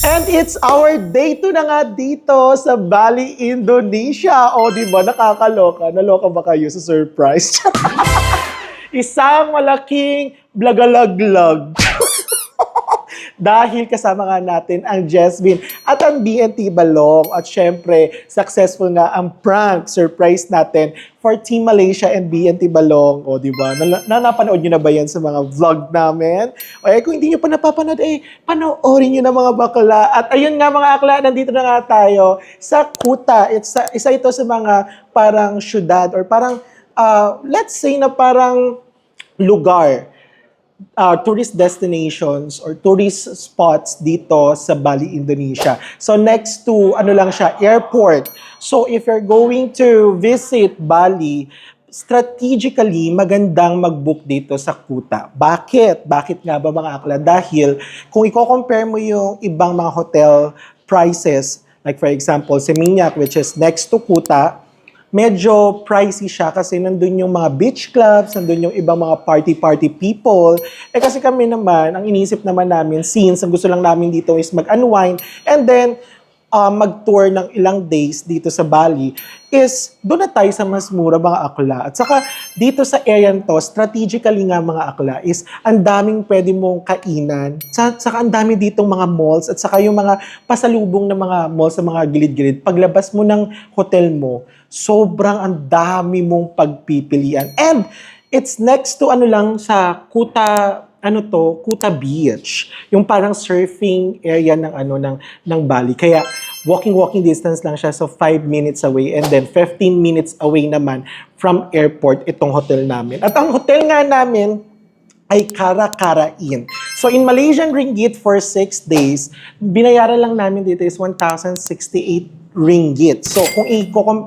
And it's our day 2 na nga dito sa Bali, Indonesia. O, di ba? Nakakaloka. Naloka ba kayo sa surprise? Isang malaking blagalaglag. Dahil kasama nga natin ang Jasmine at ang BNT Balong. At syempre, successful nga ang prank surprise natin for Team Malaysia and BNT Balong. O, di ba? Napanood nyo na ba yan sa mga vlog namin? O, kung hindi nyo pa napapanood, panoorin nyo na mga bakla. At ayun nga mga akla, nandito na nga tayo sa Kuta. Isa ito sa mga parang syudad or parang, let's say na parang lugar, tourist destinations or tourist spots dito sa Bali, Indonesia. So next to, airport. So if you're going to visit Bali, strategically, magandang mag-book dito sa Kuta. Bakit? Bakit nga ba mga akla? Dahil kung i-compare mo yung ibang mga hotel prices, like for example, Seminyak, which is next to Kuta, medyo pricey siya kasi nandun yung mga beach clubs, nandun yung ibang mga party people. Kasi kami naman, ang inisip naman namin, since ang gusto lang namin dito is mag-unwind and then mag-tour ng ilang days dito sa Bali, is doon na tayo sa mas mura mga akla. At saka dito sa area to, strategically nga mga akla, is ang daming pwede mong kainan. Saka ang dami ditong mga malls at saka yung mga pasalubong ng mga malls sa mga gilid-gilid. Paglabas mo ng hotel mo, sobrang ang dami mong pagpipilian. And it's next to sa Kuta, Kuta Beach. Yung parang surfing area ng Bali. Kaya walking distance lang siya, so 5 minutes away and then 15 minutes away naman from airport itong hotel namin. At ang hotel nga namin ay Cara Inn. So in Malaysian ringgit for 6 days, binayaran lang namin dito is 1,068 ringgit. So kung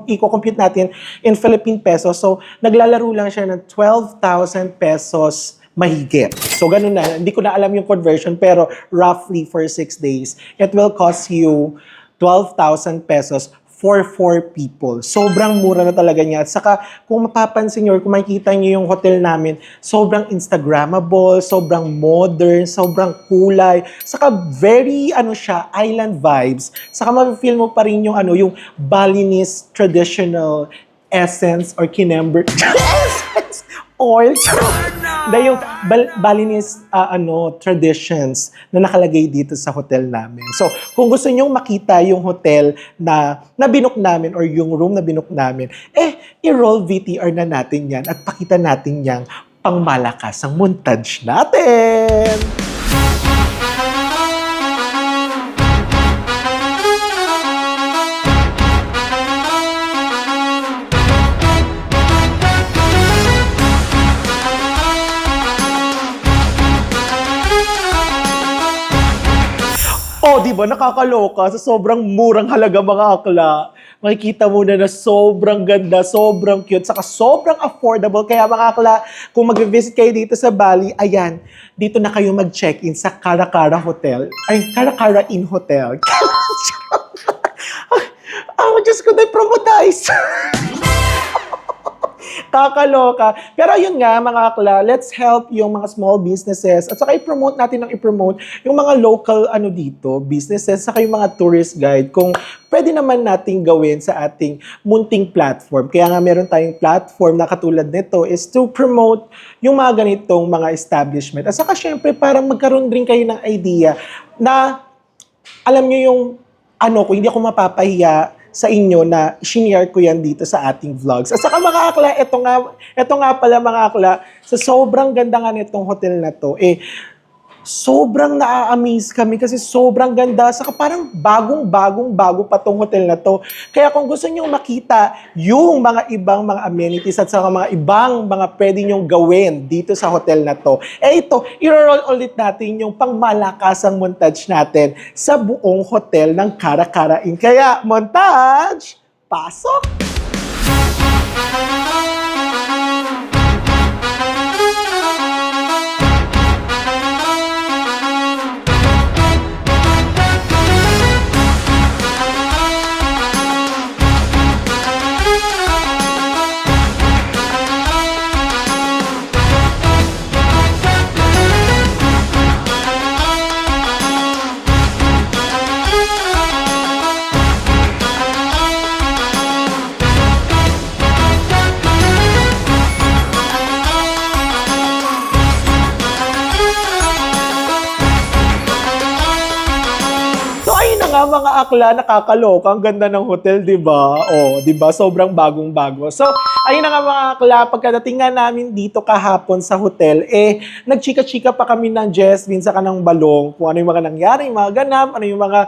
i-compute natin in Philippine pesos, so naglalaro lang siya ng 12,000 pesos mahigit. So ganun na, hindi ko na alam yung conversion pero roughly for 6 days, it will cost you 12,000 pesos for 4 people. Sobrang mura na talaga niya. At saka, kung mapapansin nyo or kung makikita nyo yung hotel namin, sobrang Instagrammable, sobrang modern, sobrang kulay. Saka very, island vibes. Saka ma-feel mo pa rin yung Balinese traditional essence or kinember essence oil. Na yung Balinese traditions na nakalagay dito sa hotel namin. So, kung gusto nyong makita yung hotel na binook namin or yung room na binook namin, i-roll VTR na natin yan at pakita natin yung pangmalakas ang montage natin. Di ba? Nakakaloka sa sobrang murang halaga mga akla. Makikita mo na sobrang ganda, sobrang cute, saka sobrang affordable. Kaya mga akla, kung mag-visit kayo dito sa Bali, ayan, dito na kayo mag-check-in sa Cara Inn Hotel. Diyos ko, na-promodize. Kakaloka. Pero yun nga, mga akla, let's help yung mga small businesses at saka i-promote yung mga local dito, businesses, saka yung mga tourist guide kung pwede naman nating gawin sa ating munting platform. Kaya nga meron tayong platform na katulad nito is to promote yung mga ganitong mga establishment. At saka syempre, parang magkaroon rin kayo ng idea na alam nyo yung kung hindi ako mapapahiya sa inyo na shinare ko yan dito sa ating vlogs. At saka mga akla, ito nga pala mga akla, sa sobrang ganda nga nitong hotel na to, sobrang na-amaze kami kasi sobrang ganda. Saka parang bago pa tong hotel na to. Kaya kung gusto nyo makita yung mga ibang mga amenities at saka mga ibang mga pwede nyong gawin dito sa hotel na to, ito, i-roll ulit natin yung pangmalakasang montage natin sa buong hotel ng Cara Inn. Kaya, montage, pasok! nga mga akla, nakakaloka. Ang ganda ng hotel, di ba? O, di ba? Sobrang bagong-bago. So, ayun na nga mga akla, pagkadating nga namin dito kahapon sa hotel, nagchika-chika pa kami ng Jesvin sa kanang balong kung ano yung mga nangyari, yung mga ganap, ano yung mga...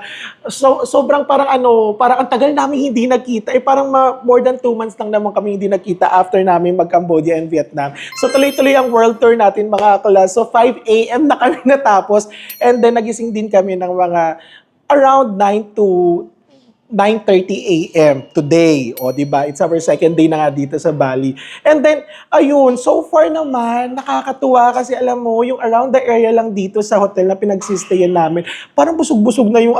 sobrang parang parang ang tagal namin hindi nagkita. Parang more than 2 months lang naman kami hindi nagkita after namin mag-Cambodia and Vietnam. So, tuloy-tuloy ang world tour natin mga akla. So, 5 a.m. na kami natapos. And then, nagising din kami ng mga around 9 to 9:30 a.m. today. O, di ba? It's our second day na nga dito sa Bali. And then, ayun, so far naman, nakakatuwa kasi alam mo, yung around the area lang dito sa hotel na pinagsistayan namin, parang busog-busog na yung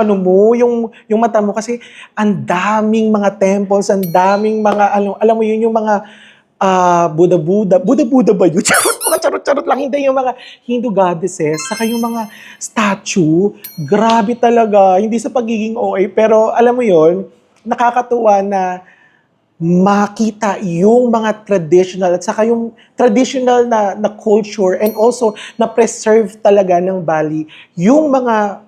yung mata mo kasi ang daming mga temples, ang daming mga, alam mo yun, yung mga Buddha ba yun? Mga charot-charot lang. Hindi yung mga Hindu goddesses, saka yung mga statue. Grabe talaga. Hindi sa pagiging OA, pero alam mo yun, nakakatuwa na makita yung mga traditional at saka yung traditional na culture and also na preserve talaga ng Bali yung mga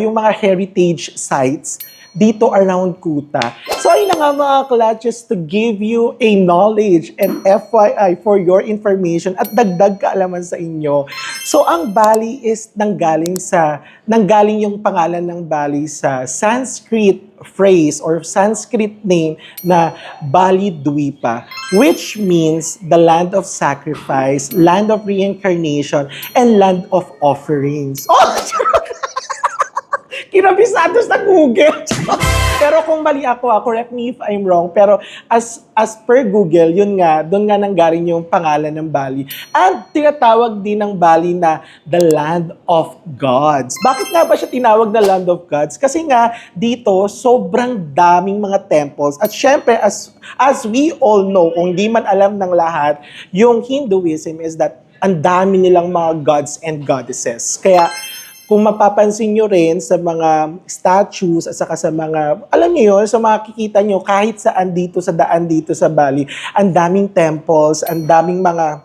yung mga heritage sites dito around Kuta. So ayun na nga mga akla, just to give you a knowledge and FYI for your information at dagdag kaalaman sa inyo. So ang Bali is nanggaling yung pangalan ng Bali sa Sanskrit phrase or Sanskrit name na Bali Dwipa, which means the land of sacrifice, land of reincarnation, and land of offerings. Oh! Kinabisado sa Google. Pero kung mali ako, correct me if I'm wrong, pero as per Google, yun nga, doon nga nanggaling yung pangalan ng Bali. At tinatawag din ng Bali na the land of gods. Bakit nga ba siya tinawag na land of gods? Kasi nga, dito, sobrang daming mga temples. At syempre, as we all know, kung di man alam ng lahat, yung Hinduism is that ang dami nilang mga gods and goddesses. Kaya, kung mapapansin nyo rin sa mga statues at saka sa mga, alam nyo yun, so makikita nyo kahit saan dito sa daan dito sa Bali, ang daming temples, ang daming mga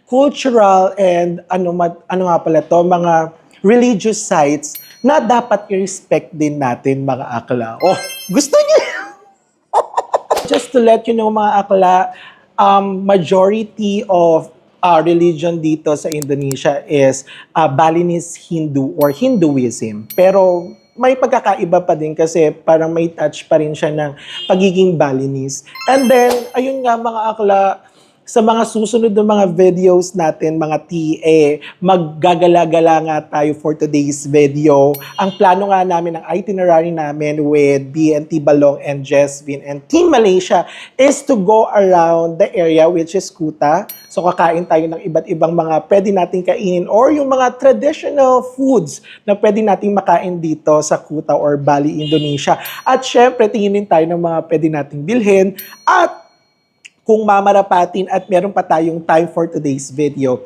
cultural and mga religious sites na dapat i-respect din natin mga akla. Oh, gusto nyo? Just to let you know mga akla, majority of religion dito sa Indonesia is Balinese Hindu or Hinduism. Pero may pagkakaiba pa din kasi parang may touch pa rin siya ng pagiging Balinese. And then, ayun nga mga akla, sa mga susunod na mga videos natin, mga TA, maggagala-gala nga tayo for today's video. Ang plano nga namin, ang itinerary namin with BNT Balong and Jesvin and Team Malaysia is to go around the area which is Kuta. So kakain tayo ng iba't ibang mga pwede nating kainin or yung mga traditional foods na pwede nating makain dito sa Kuta or Bali, Indonesia. At syempre, tinginin tayo ng mga pwede nating bilhin at kung mamarapatin at meron pa tayong time for today's video,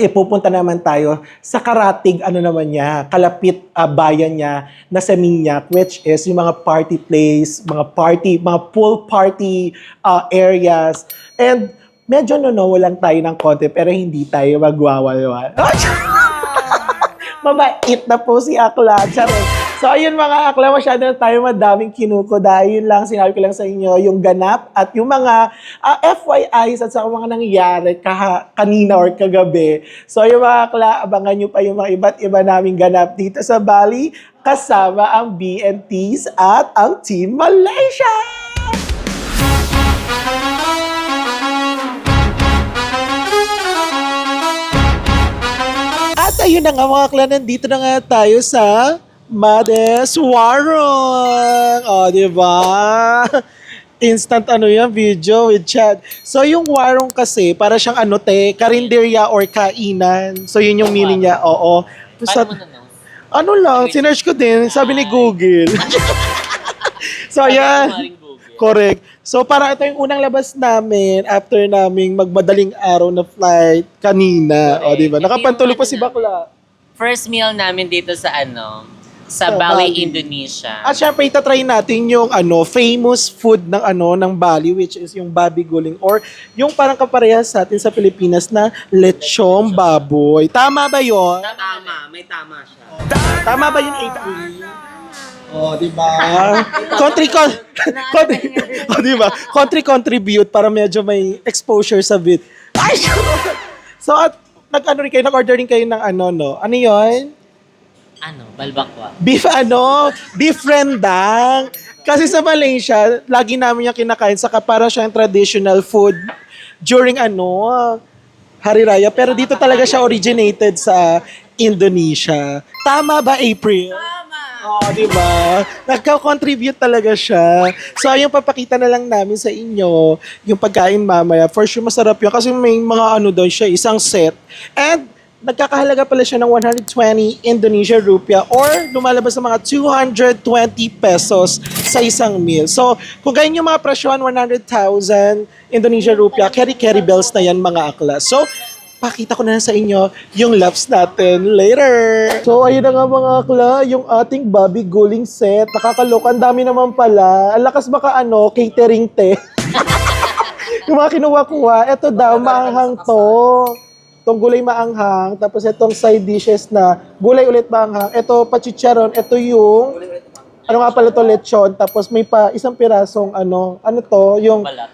pupunta naman tayo sa karatig, kalapit bayan niya na sa Minyak, which is yung mga party place, mga pool party areas. And medyo walang tayo ng konti pero hindi tayo magwawalwal. Mabait na po si Akla. Charis. So, ayun mga akla, masyado na tayo madaming kinuko dahil lang, sinabi ko lang sa inyo, yung ganap at yung mga FYIs at sa mga nangyayari kanina or kagabi. So, ayun mga akla, abangan nyo pa yung mga iba't iba naming ganap dito sa Bali kasama ang BNTs at ang Team Malaysia! At ayun na nga mga akla, nandito na nga tayo sa Mades Warung. O, diba? Instant video with chat. So, yung warung kasi, para siyang karinderya or kainan. So, yun yung meaning niya. Oo. Paano lang, sinerge ko din. Sabi ni Google. So, ayan. Correct. So, para ito yung unang labas namin after naming magmadaling araw na flight kanina. O, diba? Nakapantulog pa si Bakla. First meal namin dito sa Sa Bali, Indonesia. At syempre, itatry natin yung famous food ng Bali, which is yung babi guling or yung parang kaparehas sa atin sa Pilipinas na lechong baboy. Tama ba yon? Tama, may tama siya. Tama ba yung April? Oh, di ba? Di ba? Contribute para medyo may exposure sa bit. Ay! So, at nag-order rin kayo ng no? Ano yon? Balbakwa. Beef rendang. Kasi sa Malaysia, lagi namin yung kinakain saka para siyang traditional food during Hari Raya. Pero dito talaga siya originated sa Indonesia. Tama ba, April? Oh, di ba? Nagka-contribute talaga siya. So, yung papakita na lang namin sa inyo, yung pagkain mamaya. For sure, masarap yun. Kasi may mga doon siya, isang set. And, nagkakahalaga pala siya ng 120 Indonesia rupiah or lumalabas sa mga 220 pesos sa isang meal. So, kung ganyan yung mga presyohan, 100,000 Indonesia rupiah, carry bells na yan mga akla. So, pakita ko na sa inyo yung loves natin later. So, ayun na nga mga akla, yung ating babi guling set. Nakakaloka, ang dami naman pala. Ang lakas baka catering te. Yung mga kinuha-kuha, eto daw, maanghang to. Itong gulay maanghang, tapos itong side dishes na gulay ulit maanghang. Ito pachicharon, ito yung, ano nga pala to, lechon. Tapos may pa isang pirasong yung Balat.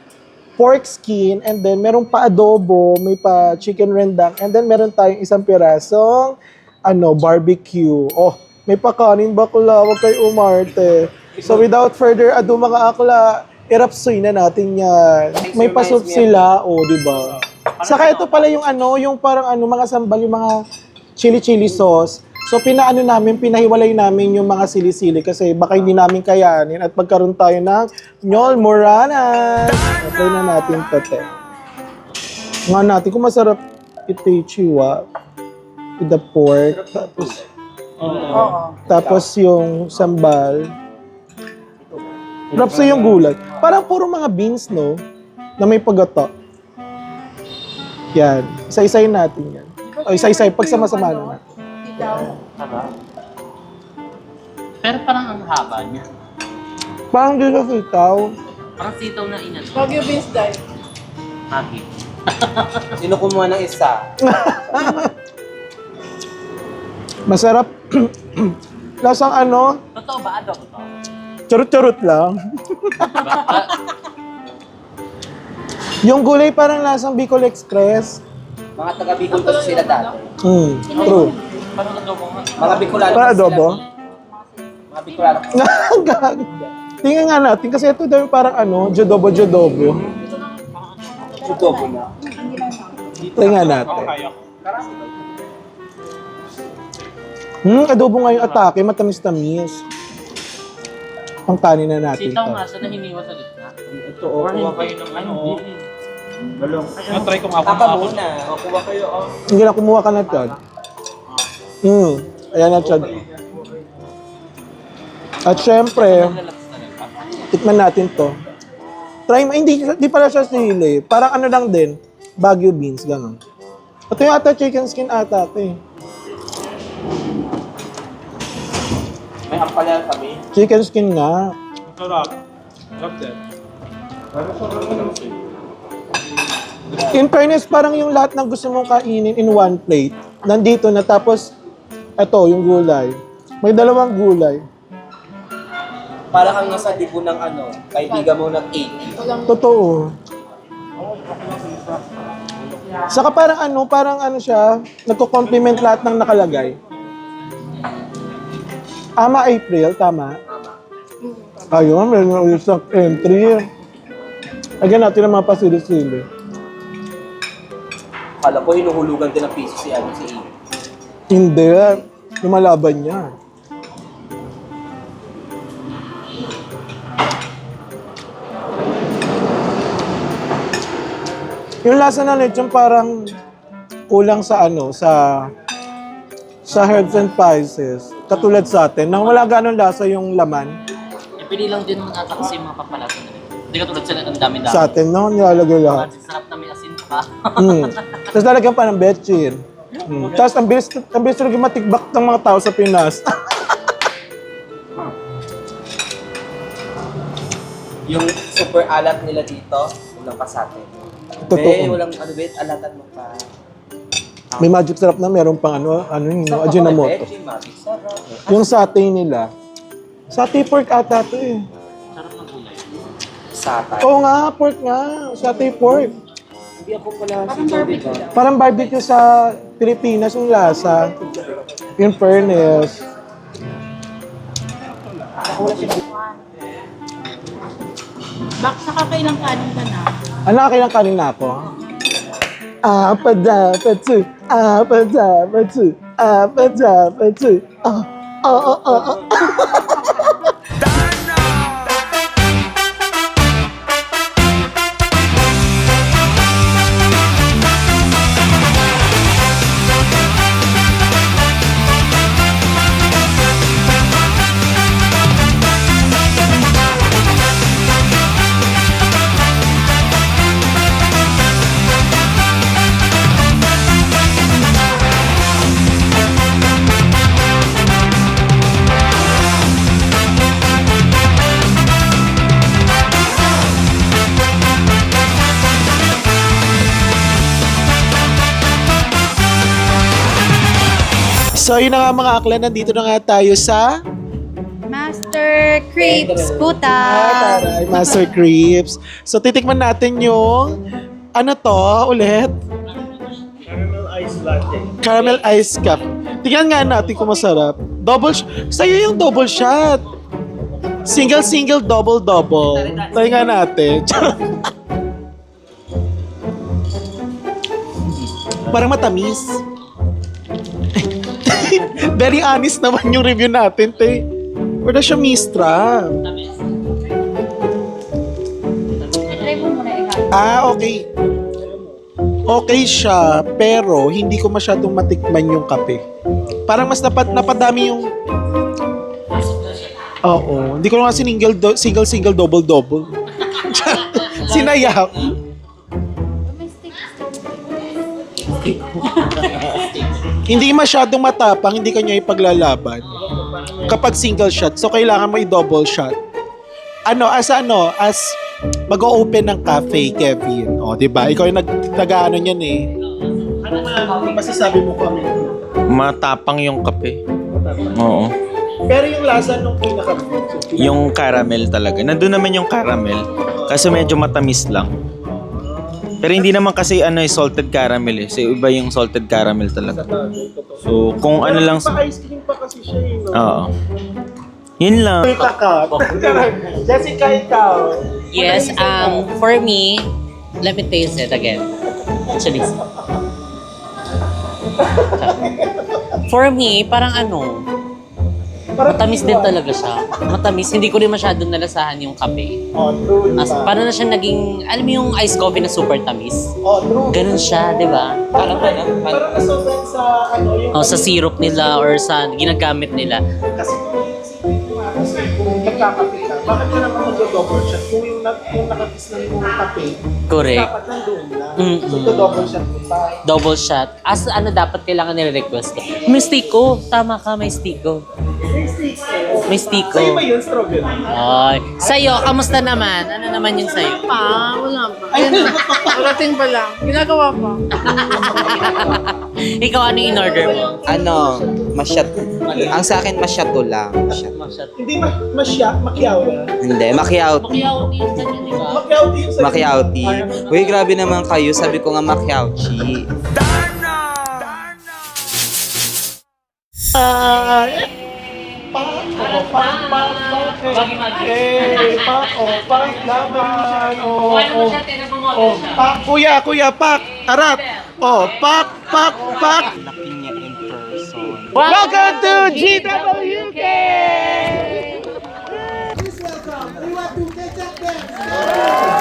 pork skin, and then merong pa adobo, may pa chicken rendang, and then meron tayong isang pirasong barbecue. Oh, may pa kanin bakla, wag kayo umarte. So without further ado mga akla, irapsoy na natin yan. May pasok sila, di ba? Saka ito pala yung yung parang mga sambal, yung mga chili sauce. So pinahiwalay namin yung mga sili-sili kasi baka hindi namin kayanin at magkaroon tayo ng Ñol Moranas. Try na natin ito. Nga natin kung masarap ito yung chiwa with the pork. Tapos yung sambal. Rapso yung gulay. Parang puro mga beans, no? Na may pagata. Yan. Isa-isayin natin yan. O isa-isay. Pagsama-sama na natin. Pero parang ang haba niya. Parang di ka sitaw. Parang sitaw na inano. Baguio beans dye. Magi. Sino kumuha ng isa? Masarap. Lasang Totoo ba? Adobo to? Charot-charot lang. Yung gulay parang lasang Bicol Express. Mga taga Bicol kasi sila dati. True. Parang adobo nga. Mga Bicolano Para kasi adobo? sila. Mga Bicolano. Tingnan nga natin kasi ito daw yung parang jodobo. Adobo na. Tingnan natin. Adobo nga yung atake, matamis-tamis. Ang kanin na natin Sitaw to. nga siya na hiniwa sa gitna. Ito, Or kuha hindi. kayo ng Ay, hindi. balong. Try ko nga Papa muna. Kuha kayo. Hindi na kumuha ka na Chad. Ayan na Chad. At syempre, Lalabas talaga. tikman natin to. Try mo, hindi pala siya sili. Parang lang din, Baguio beans, gano'n. Ito yung ata chicken skin ata ito eh. May ampalaya kami. Chicken skin nga. Sarap. Sarap din. In fairness, parang yung lahat ng gusto mong kainin in one plate, nandito na tapos, eto, yung gulay. May dalawang gulay. Para kang nasa dibo ng kaibigan mo ng 80. Totoo. Saka parang siya, nagko-compliment lahat ng nakalagay. Ama April, tama? Ayun, may isang entry. Lagyan natin ng mga pasili-sili. Akala ko hinuhulugan din ng piso si Ian. Hindi. Lumalaban niya. Yung lasa ng lechon parang kulang sa sa herbs and spices. Katulad sa atin, na wala ganong lasa yung laman. Pili lang din naman ata kasi yung mga papalasa na rin. Hindi ka tulad sila, ang dami-dami. Sa atin, no? Nilalagay lahat. Sarap na may asin pa. Tapos lalagyan pa ng betchin. Tapos ang bilis talaga matikbak ng mga tao sa Pinas. Yung super alat nila dito, walang pa sa atin. Totoo. Walang ano ba, alatan mo pa. May magic sarap na meron pang ano yung Sarap Ajinomoto. ako, magic sarap. Yung satay nila. Satay pork ata to eh. Sarap ng gulay. Satay. Oo nga, pork nga. Satay pork. Hindi ako pala si Jody ba? Parang barbecue sa Pilipinas yung lasa. In fairness. Bak sa kakailang kanin ka na. Ano nakakailang kanin na ako? Apadapatsu, apadapatsu, apadapatsu. Ah. So yun na nga mga akla, nandito na nga tayo sa Master Crepes Puta. Taray, Master Crepes. So titikman natin yung ano to ulit? Caramel ice cup. Tingnan nga natin kung masarap. Sa'yo yung double shot. Single, double. Tayo nga natin. Parang matamis. Very honest naman yung review natin, te. Wala siya mistra. Tamis. Try mo muna ikaw. Okay. Okay siya, pero hindi ko masyadong matikman yung kape. Parang mas napadami yung... Oo. Hindi ko nga single, double. Sinayap. May stick. Hindi masyadong matapang, hindi kanya ipaglalaban. Kapag single shot, so kailangan mo i-double shot. As mag-o-open ng cafe, Kevin. O, di ba? Ikaw yung nag-ano niyan eh. Ano masasabi mo kami? Matapang yung kape. Oo. Pero yung lasa nung pinaka... Yung caramel talaga. Nandun naman yung caramel. Kasi medyo matamis lang. Pero hindi naman kasi salted caramel eh. So iba yung salted caramel talaga. So kung ano lang... Pa-ice cream pa kasi siya eh. No? Oo. Yun lang. Jessica, ikaw. Yes, for me, let me taste it again. Actually. For me, parang matamis din talaga siya. Matamis. Hindi ko rin masyadong nalasahan yung kape. Oh, true, As, diba? parang na siya naging, alam mo yung iced coffee na super tamis? Oh, true. Ganun siya, di ba? Parang nasobrang sa yung... O sa syrup nila or sa ginagamit nila. Kasi kung nagkakape ka, bakit ka naman mag-double shot? Kung yung nakapis na yung kape, Correct. dapat nandun na. Mm-mm. So, double shot mo pa. Double shot. As dapat kailangan nire-request ka. May stiko. Tama ka, may stiko. May stiko. Sa'yo ba yun, strawberry? Ay. Sa'yo, kamusta naman? Ano naman yung sa'yo? Wala pa. Ayun na. Parating pa lang. Ginagawa pa. Ikaw, ano yung in-order mo? Masyat. Ang sa akin, masyato lang. Hindi makiyaw na. Hindi, makiauti. Makiyaw yung ganyan, di ba? Makiyaw din sa'yo. Makiauti. Uy, grabe naman kayo. Sabi ko nga makiauchi. Pak laban. Kuya, pak, arat. Pak. Laki niya in person. Welcome to GWK! Please welcome, Iwatu Kecap Dance!